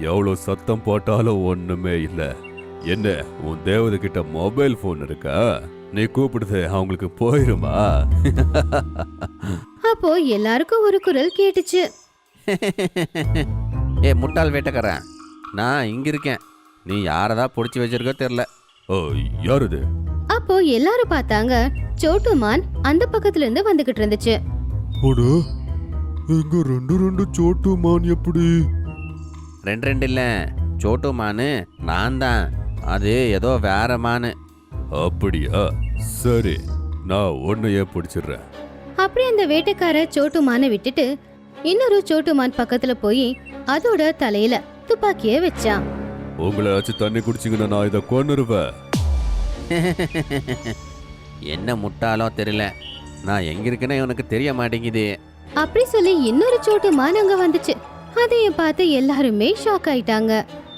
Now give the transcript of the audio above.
எவ்வளவு சத்தம் போட்டாலும் ஒண்ணுமே இல்ல. என்ன உன் தேவதை கிட்ட மொபைல் போன் இருக்கா? நீ கூப்பிடுது அவங்களுக்கு போயிருமா? அப்போ எல்லாருக்கும் ஒரு குரல் கேட்டுச்சு. ஏ முட்டாள் வேட்டைக்காரன், நான் இங்க இருக்கேன். நீ யாரதான் பிடிச்சி வச்சிருக்கோ தெரியல. ஓ, யாருது? அப்போ எல்லாரும் பார்த்தாங்க. சோட்டுமான் அந்த பக்கத்துல இருந்து வந்துகிட்டு இருந்துச்சு. இங்க ரெண்டு சோட்டு மான் எப்படி? ரெண்டு இல்ல, சோட்டு மானு நான் தான். அது ஏதோ வேற மானு. அப்படியா? சரி, நான் உன்னையே பிடிச்சிடுறேன். அப்படி அந்த வேட்டைக்கார சோட்டுமானை விட்டுட்டு இன்னொரு சோட்டுமான் பக்கத்துல போய் அதோட தலையில துப்பாக்கிய வச்சான். உங்களாச்சும் தண்ணி குடிச்சிங்கன்னா நான் இதை கொன்னுருவேன். என்ன முட்டாளோ தெரியல, நான் எங்க இருக்கேன்னு உனக்கு தெரிய மாட்டேங்குது. அப்படி சொல்லி இன்னொரு சோட்டுமான் அங்க வந்துச்சு. அதையும் பார்த்து எல்லாருமே ஷாக் ஆயிட்டாங்க.